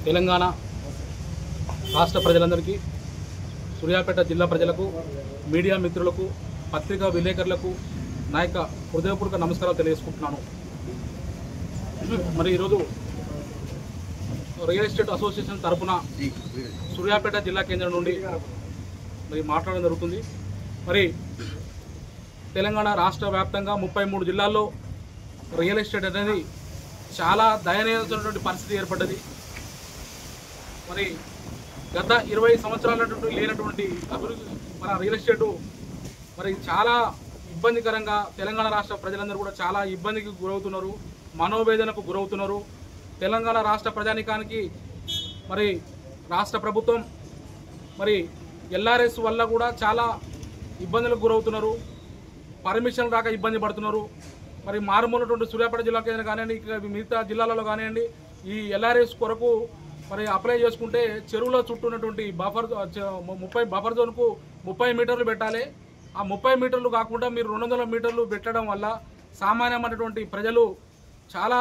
తెలంగాణ రాష్ట్ర ప్రజలందరికీ, సూర్యాపేట జిల్లా ప్రజలకు, మీడియా మిత్రులకు, పత్రికా విలేకరులకు నా యొక్క హృదయపూర్వక నమస్కారాలు తెలియజేసుకుంటున్నాను. మరి ఈరోజు రియల్ ఎస్టేట్ అసోసియేషన్ తరఫున సూర్యాపేట జిల్లా కేంద్రం నుండి మరి మాట్లాడడం జరుగుతుంది. మరి తెలంగాణ రాష్ట్ర వ్యాప్తంగా 33 జిల్లాల్లో రియల్ ఎస్టేట్ అనేది చాలా దయనీయమైనటువంటి పరిస్థితి ఏర్పడ్డది. మరి గత 20 సంవత్సరాల లేనటువంటి అభివృద్ధి మన రియల్ ఎస్టేటు మరి చాలా ఇబ్బందికరంగా తెలంగాణ రాష్ట్ర ప్రజలందరూ కూడా చాలా ఇబ్బందికి గురవుతున్నారు, మనోవేదనకు గురవుతున్నారు. తెలంగాణ రాష్ట్ర ప్రజానికానికి మరి రాష్ట్ర ప్రభుత్వం మరి ఎల్ఆర్ఎస్ వల్ల కూడా చాలా ఇబ్బందులకు గురవుతున్నారు, పర్మిషన్ రాక ఇబ్బంది పడుతున్నారు. మరి మారుమూలటువంటి సూర్యాపేట జిల్లా కేంద్రం కానివ్వండి, ఇక మిగతా జిల్లాలలో కానివ్వండి, ఈ ఎల్ఆర్ఎస్ కొరకు మరి అప్లై చేసుకుంటే చెరువులో చుట్టూ ఉన్నటువంటి బఫర్ 30 బఫర్ జోన్కు 30 మీటర్లు పెట్టాలి. ఆ 30 మీటర్లు కాకుండా మీరు 200 మీటర్లు పెట్టడం వల్ల సామాన్యమైనటువంటి ప్రజలు చాలా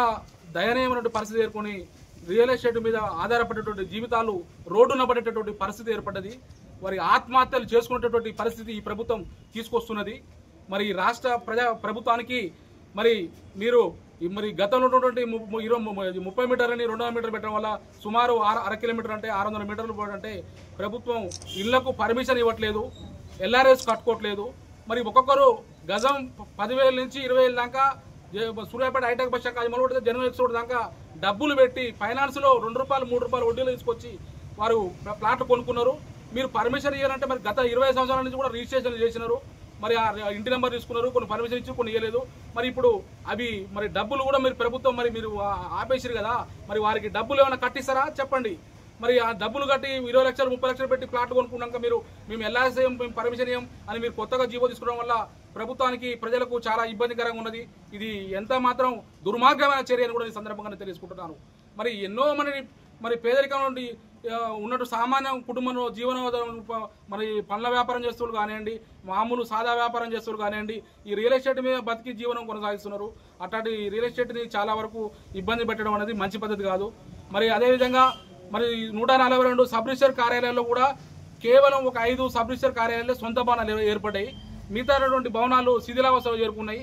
దయనీయమైనటువంటి పరిస్థితి ఏర్కొని రియల్ ఎస్టేట్ మీద ఆధారపడేటువంటి జీవితాలు రోడ్డున పడేటటువంటి పరిస్థితి ఏర్పడ్డది. మరి ఆత్మహత్యలు చేసుకునేటటువంటి పరిస్థితి ఈ ప్రభుత్వం తీసుకొస్తున్నది. మరి రాష్ట్ర ప్రభుత్వానికి మరి మీరు మరి గతంలో ఉన్నటువంటి 30 మీటర్లని 200 మీటర్లు పెట్టడం వల్ల సుమారు 1/2 కిలోమీటర్ అంటే 600 మీటర్లు అంటే ప్రభుత్వం ఇళ్లకు పర్మిషన్ ఇవ్వట్లేదు, ఎల్ఆర్ఎస్ కట్టుకోవట్లేదు. మరి ఒక్కొక్కరు గజం 10,000 నుంచి 20,000 దాకా సూర్యాపేట హైటెక్ బస్ శాఖ మొదలు జనవరి ఎక్స్పోర్ట్ దాకా డబ్బులు పెట్టి ఫైనాన్స్లో ₹2, ₹3 వడ్డీలు తీసుకొచ్చి వారు ప్లాట్లు కొనుక్కున్నారు. మీరు పర్మిషన్ ఇవ్వాలంటే మరి గత 20 సంవత్సరాల నుంచి కూడా రిజిస్ట్రేషన్ చేసినారు. మరి ఆ ఇంటి నెంబర్ తీసుకున్నారు, కొన్ని పర్మిషన్ ఇచ్చి కొన్ని ఇవ్వలేదు. మరి ఇప్పుడు అవి మరి డబ్బులు కూడా మీరు ప్రభుత్వం మరి మీరు ఆపేసారు కదా, మరి వారికి డబ్బులు ఏమైనా కట్టిస్తారా చెప్పండి. మరి ఆ డబ్బులు కట్టి 20 లక్షలు 30 లక్షలు పెట్టి ప్లాట్లు కొనుక్కున్నాక మేము ఎల్ఆర్ఎస్ మేము పర్మిషన్ ఇవ్వం అని మీరు కొత్తగా జీవో తీసుకోవడం వల్ల ప్రభుత్వానికి ప్రజలకు చాలా ఇబ్బందికరంగా ఉన్నది. ఇది ఎంత మాత్రం దుర్మార్గమైన చర్య అని కూడా ఈ సందర్భంగా తెలుసుకుంటున్నాను. మరి ఎన్నో మరి పేదరికం నుండి ఉన్నట్టు సామాన్య కుటుంబంలో జీవనోపాధి మరి పండ్ల వ్యాపారం చేస్తూ కానివ్వండి, మామూలు సాదా వ్యాపారం చేస్తూ కానివ్వండి, ఈ రియల్ ఎస్టేట్ మీద బతికి జీవనం కొనసాగిస్తున్నారు. అట్లాంటి రియల్ ఎస్టేట్ని చాలా వరకు ఇబ్బంది పెట్టడం అనేది మంచి పద్ధతి కాదు. మరి అదేవిధంగా మరి 142 సబ్ రిజిస్టర్ కార్యాలయాల్లో కూడా కేవలం ఒక 5 సబ్ రిజిస్టర్ కార్యాలయాల్లో సొంత భవనాలు ఏర్పడ్డాయి. మిగతాటువంటి భవనాలు శిథిలావస్థలో చేరుకున్నాయి.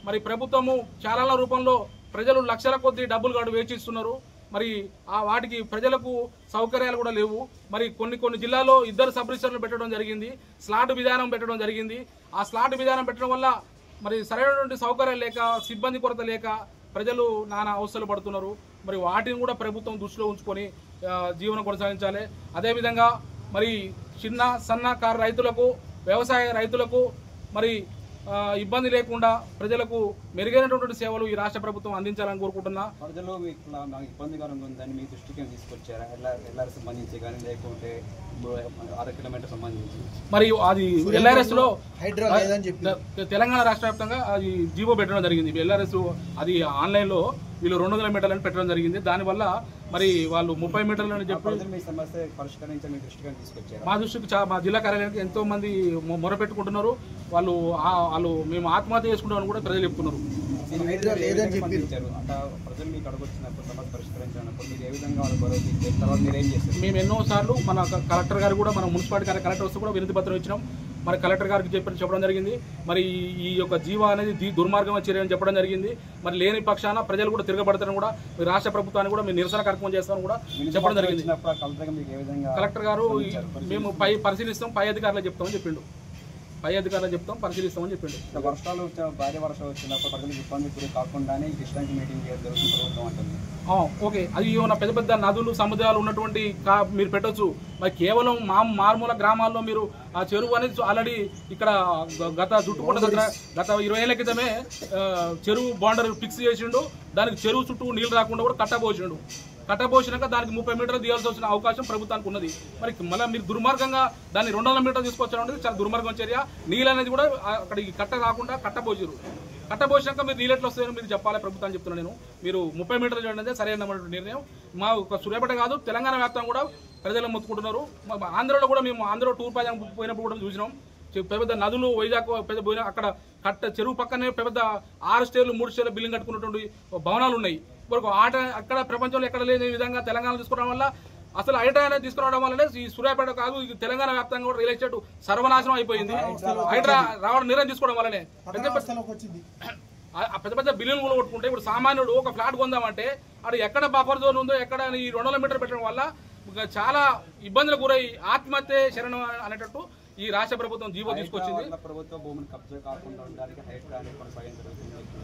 మరి ప్రభుత్వము చాలా రూపంలో ప్రజలు లక్షల కొద్దీ డబ్బులు వేచిస్తున్నారు. మరి వాటికి ప్రజలకు సౌకర్యాలు కూడా లేవు. మరి కొన్ని జిల్లాల్లో 2 సబ్ రిజిస్టర్లు పెట్టడం జరిగింది, స్లాట్ విధానం పెట్టడం జరిగింది. ఆ స్లాట్ విధానం పెట్టడం వల్ల మరి సరైనటువంటి సౌకర్యాలు లేక, సిబ్బంది కొరత లేక ప్రజలు నానా అవస్థలు పడుతున్నారు. మరి వాటిని కూడా ప్రభుత్వం దృష్టిలో ఉంచుకొని జీవనం కొనసాగించాలి. అదేవిధంగా మరి చిన్న సన్నకారు రైతులకు, వ్యవసాయ రైతులకు మరి ఇబ్బంది లేకుండా ప్రజలకు మెరుగైనటువంటి సేవలు ఈ రాష్ట్ర ప్రభుత్వం అందించాలని కోరుకుంటున్నా. ప్రజలు ఇబ్బందికరంగా ఉందని మీ దృష్టికి తీసుకొచ్చారా? ఎల్ఆర్ఎస్ సంబంధించి కానీ లేకుంటే 6 కిలోమీటర్ సంబంధించి మరి అది ఎల్ఆర్ఎస్ లో తెలంగాణ రాష్ట్ర వ్యాప్తంగా అది జీవో పెట్టడం జరిగింది. ఎల్ఆర్ఎస్ అది ఆన్లైన్ లో వీళ్ళు 200 మీటర్లను పెట్టడం జరిగింది. దానివల్ల మరి వాళ్ళు 30 మీటర్లని చెప్పి మా దృష్టికి మా జిల్లా కార్యాలయానికి ఎంతో మంది మొరపెట్టుకుంటున్నారు. వాళ్ళు మేము ఆత్మహత్య చేసుకుంటామని కూడా ప్రజలు చెప్తున్నారు. మేము ఎన్నోసార్లు మన కలెక్టర్ గారు కూడా, మన మున్సిపాలిటీ కలెక్టర్ వస్తే కూడా వినతి పత్రం ఇచ్చినాం. మరి కలెక్టర్ గారికి చెప్పడం జరిగింది. మరి ఈ యొక్క జీవో అనేది దుర్మార్గం చర్య అని చెప్పడం జరిగింది. మరి లేని పక్షాన ప్రజలు కూడా తిరగబడతారని కూడా మీ రాష్ట్ర ప్రభుత్వాన్ని కూడా మేము నిరసన కార్యక్రమం చేస్తామని కూడా చెప్పడం జరిగింది. కలెక్టర్ గారు మేము పరిశీలిస్తాం, పై అధికారులు చెప్తామని చెప్పిండు. పై అధికారులు చెప్తాం, పరిశీలిస్తామని చెప్పిండు. వర్షాలు భారీ వర్షాలు వచ్చినప్పుడు ప్రజలకు ఇబ్బంది గురి కాకుండానే డిస్టెన్స్ మీటింగ్ జరుగుతుంది ప్రభుత్వం అంటుంది. ఓకే, అది ఏమన్నా పెద్ద పెద్ద నదులు సముద్రాలు ఉన్నటువంటి మీరు పెట్టవచ్చు. మరి కేవలం మారుమూల గ్రామాల్లో మీరు ఆ చెరువు అనేది ఆల్రెడీ ఇక్కడ జుట్టుకుంట దగ్గర గత 20 ఏళ్ల క్రితమే చెరువు బౌండరీ ఫిక్స్ చేసిండు. దానికి చెరువు చుట్టూ నీళ్ళు రాకుండా కూడా కట్టబోసినాక దానికి 30 మీటర్లు తీయాల్సి వచ్చిన అవకాశం ప్రభుత్వానికి ఉన్నది. మరి మళ్ళీ మీరు దుర్మార్గంగా దాన్ని 200 మీటర్లు తీసుకొచ్చడం అనేది చాలా దుర్మార్గం చర్య. నీళ్ళు అనేది కూడా అక్కడికి కట్ట కాకుండా కట్టబోసినాక మీరు నీళ్ళు ఎట్లా వస్తాయని మీరు చెప్పాలి ప్రభుత్వాన్ని చెప్తున్నాను నేను. మీరు 30 మీటర్లు చేయడం సరైన నిర్ణయం. మా సూర్యాపేట కాదు, తెలంగాణ వ్యాప్తంగా కూడా ప్రజలు మొత్తుకుంటున్నారు. ఆంధ్రలో కూడా మేము ఆంధ్ర టూర్ పోయినప్పుడు కూడా చూసినాం. పెద్ద నదులు వైజాగ్ పెద్ద పోయినా అక్కడ చెరువు పక్కనే పెద్ద 6 స్టేర్లు 3 స్టేర్ల బిల్డింగ్ కట్టుకున్నటువంటి భవనాలు ఉన్నాయి. వరకు అక్కడ ప్రపంచంలో ఎక్కడ లేని విధంగా తెలంగాణ తీసుకోవడం వల్ల అసలు హైడ్రా అనేది తీసుకురావడం వల్లనే ఈ సూర్యాపేట కాదు ఈ తెలంగాణ వ్యాప్తంగా కూడా రియల్ ఎస్టేట్ సర్వనాశనం అయిపోయింది. హైడ్రా రావడం నిర్ణయం తీసుకోవడం వల్లనే పెద్ద పెద్ద బిల్లులు కూడా కొట్టుకుంటే ఇప్పుడు సామాన్యుడు ఒక ఫ్లాట్ కొందామంటే అది ఎక్కడ బఫర్ జోన్ ఉందో ఎక్కడ ఈ 200 మీటర్ పెట్టడం వల్ల చాలా ఇబ్బందులకు గురై ఆత్మహత్య శరణం అనేటట్టు ఈ రాష్ట్ర ప్రభుత్వం జీవో తీసుకొచ్చింది.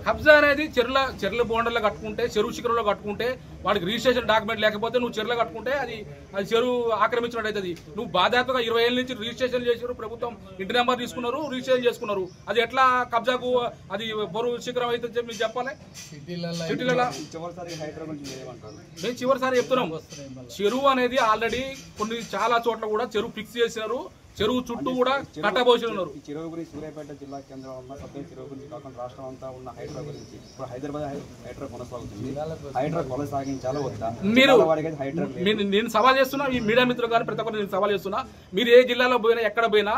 కబ్జా అనేది చెర్ల బోండర్లో కట్టుకుంటే చెరువు శిఖరంలో కట్టుకుంటే వాడికి రిజిస్ట్రేషన్ డాక్యుమెంట్ లేకపోతే నువ్వు చెరువులో కట్టుకుంటే అది చెరువు ఆక్రమించినట్టు అవుతుంది. నువ్వు బాధ్యతగా 20 ఏళ్ళ నుంచి రిజిస్ట్రేషన్ చేసారు, ప్రభుత్వం ఇంటి నెంబర్ తీసుకున్నారు, రిజిస్ట్రేషన్ చేసుకున్నారు. అది ఎట్లా కబ్జాకు అది బరువు శిఖరం అయితే మీకు చెప్పాలి. సిటీలలో మేము చివరిసారి చెప్తున్నాం, చెరువు అనేది ఆల్రెడీ కొన్ని చాలా చోట్ల కూడా చెరువు ఫిక్స్ చేసినారు, చెరువు చుట్టూ కూడా కట్టబోసి ఉన్నారు. చెరువు గురించి సూర్యాపేట జిల్లా కేంద్రంలో ఉన్న సపరేట్ చెరువు గురించి కాకుండా రాష్ట్రం అంతా ఉన్న హైడ్రా గురించి ఇప్పుడు హైదరాబాద్ హైడ్రా కొనసాగుతుంది. హైడ్రా కొనసాగించాలో వద్దా? మీరు నేను సవాల్ చేస్తున్నా, ఈ మీడియా మిత్రులు కానీ ప్రతి ఒక్కరు నేను సవాల్ చేస్తున్నా, మీరు ఏ జిల్లాలో పోయినా ఎక్కడ పోయినా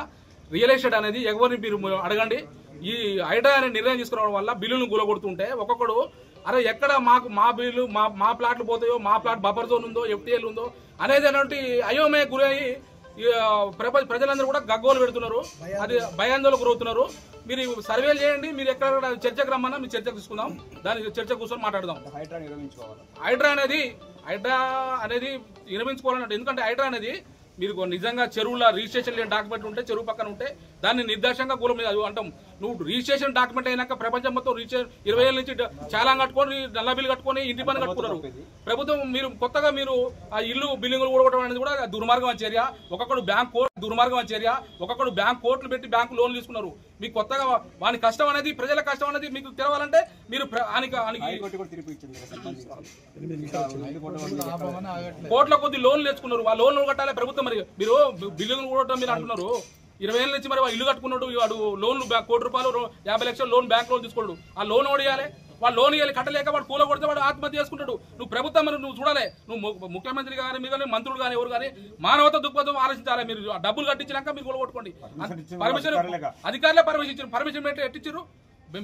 రియల్ ఎస్టేట్ అనేది ఎవరిని మీరు అడగండి. ఈ హైడ్రా అనే నిర్ణయం తీసుకురావడం వల్ల బిల్లులను కూలగొడుతుంటే ఒక్కొక్కడు అరే ఎక్కడ మా బిల్లు మా ప్లాట్లు పోతాయో, మా ప్లాట్ బఫర్ జోన్ ఉందో, ఎఫ్టీఎల్ ఉందో అనేది అనేటువంటి అయోమయ గురయ్యి ప్రజలందరూ కూడా గగ్గోలు పెడుతున్నారు, అది భయాందోళనకు గురవుతున్నారు. మీరు సర్వేలు చేయండి, మీరు ఎక్కడ చర్చకు రమ్మన్నా మీరు చర్చకు తీసుకుందాం, దాని చర్చ కూర్చొని మాట్లాడదాం. హైడ్రా అనేది విరమించుకోవాలన్నట్టు. ఎందుకంటే హైడ్రా అనేది మీరు నిజంగా చెరువుల రిజిస్ట్రేషన్ లేని డాక్యుమెంట్ ఉంటే చెరువు పక్కన ఉంటే దాన్ని నిర్దేశంగా కూల మీద అంటాం. నువ్వు రిజిస్ట్రేషన్ డాక్యుమెంట్ అయినాక ప్రపంచం మొత్తం 20 ఏళ్ళ నుంచి చాలా కట్టుకొని నల్ల బిల్లు కట్టుకొని ఇంటి పని కట్టుకున్నారు. ప్రభుత్వం మీరు కొత్తగా మీరు ఆ ఇల్లు బిల్డింగ్లు కూడగొట్టడం అనేది కూడా దుర్మార్గం చర్య. ఒక్కొక్కడు దుర్మార్గం చర్య. ఒక్కొక్కడు బ్యాంక్ కోర్టులు పెట్టి బ్యాంకు లోన్లు తీసుకున్నారు. మీకు కొత్తగా వాని కష్టం అనేది ప్రజల కష్టం అనేది మీకు తెలవాలంటే మీరు కోట్ల కొద్ది లోన్లు తెచ్చుకున్నారు. ఆ లోన్లు కట్టాలి ప్రభుత్వం. మరి మీరు బిల్డింగ్లు కూడా మీరు అంటున్నారు 20 ఏళ్ళ నుంచి మరి ఇల్లు కట్టుకున్నాడు, వాడు లోన్లు ₹1,00,00,000 50 లక్షల లోన్ బ్యాంక్ లోన్ తీసుకున్నాడు. ఆ లోన్ ఓడియాలి, వాళ్ళు లోన్ ఇవ్వాలి, కట్టలేక వాడు కూల కొడితే వాడు ఆత్మహత్య చేసుకుంటాడు. నువ్వు ప్రభుత్వం మరి నువ్వు చూడాలి, నువ్వు ముఖ్యమంత్రి కానీ మీరు కానీ మంత్రులు కానీ ఎవరు కానీ మానవత దృక్పథం ఆలోచించాలి. మీరు డబ్బులు కట్టించినాక మీరు కూల కొట్టుకోండి. పర్మిషన్ అధికారులే పర్మిషన్ పెట్టి ఎట్టించారు.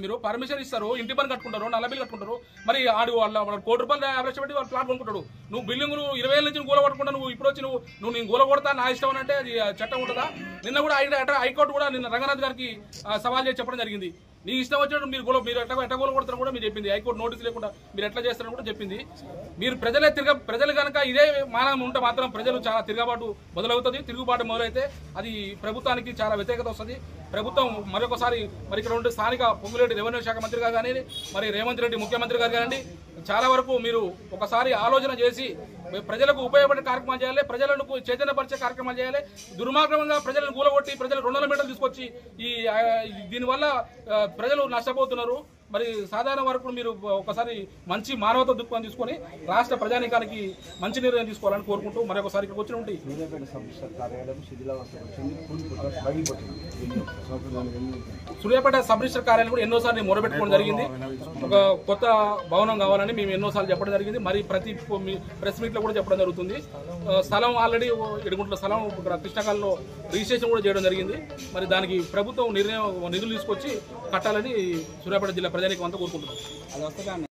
మీరు పర్మిషన్ ఇస్తారు, ఇంటి పని కట్టుకుంటారు, నల్ల బిల్లు కట్టుకుంటారు. మరి ఆడు వాళ్ళ ₹1,00,00,000 యావరేజ్ పెట్టి వాళ్ళు ప్లాట్ కొనుక్కుంటాడు. నువ్వు బిల్డింగ్లు 20 ఏళ్ళ నుంచి గోల కొట్టుకుంటా, నువ్వు ఇప్పుడు వచ్చి నువ్వు నేను గోల కొడతా నా ఇష్టం అంటే అది చట్టం ఉంటుందా? నిన్న కూడా హైకోర్టు కూడా నిన్న రంగనాథ్ గారికి సవాల్ చేసి చెప్పడం జరిగింది. నీ ఇష్టం వచ్చినట్టు మీరు ఎట్లా గోల కొడతారో కూడా మీరు చెప్పింది. హైకోర్టు నోటీస్ లేకుండా మీరు ఎట్లా చేస్తారని కూడా చెప్పింది. మీరు ప్రజలు కనుక ఇదే మానవం ఉంటే మాత్రం ప్రజలు చాలా తిరుగుబాటు మొదలైతే అది ప్రభుత్వానికి చాలా వ్యతిరేకత వస్తుంది. ప్రభుత్వం మరొకసారి మరి ఇక్కడ ఉండే స్థానిక పొంగులేటి రెవెన్యూ శాఖ మంత్రి గారు కానీ మరి రేవంత్ రెడ్డి ముఖ్యమంత్రి గారు కానీ చాలా వరకు మీరు ఒకసారి ఆలోచన చేసి ప్రజలకు ఉపయోగపడే కార్యక్రమాలు చేయాలి, ప్రజలకు చైతన్యపరిచే కార్యక్రమాలు చేయాలి. దుర్మార్గంగా ప్రజలను కూలగొట్టి ప్రజలు 200 మీటర్లు తీసుకొచ్చి దీనివల్ల ప్రజలు నష్టపోతున్నారు. మరి సాధారణ వరకు మీరు ఒకసారి మంచి మానవత దృక్పథం తీసుకొని రాష్ట్ర ప్రజానీకానికి మంచి నిర్ణయం తీసుకోవాలని కోరుకుంటూ మరొకసారి ఇక్కడికి వచ్చి ఉంటే సూర్యాపేట సబ్ రిజిస్టర్ కార్యాలయం కూడా ఎన్నోసార్లు మొరబెట్టుకోవడం జరిగింది. ఒక కొత్త భవనం కావాలని మేము ఎన్నోసార్లు చెప్పడం జరిగింది. మరి ప్రతి ప్రెస్ మీట్ లో కూడా చెప్పడం జరుగుతుంది. స్థలం ఆల్రెడీ 7 గుంటల స్థలం కృష్ణకాల్లో రిజిస్ట్రేషన్ కూడా చేయడం జరిగింది. మరి దానికి ప్రభుత్వం నిధులు తీసుకొచ్చి కట్టాలని సూర్యాపేట జిల్లా ప్రజానీకం అంతా కోరుకుంటున్నాం.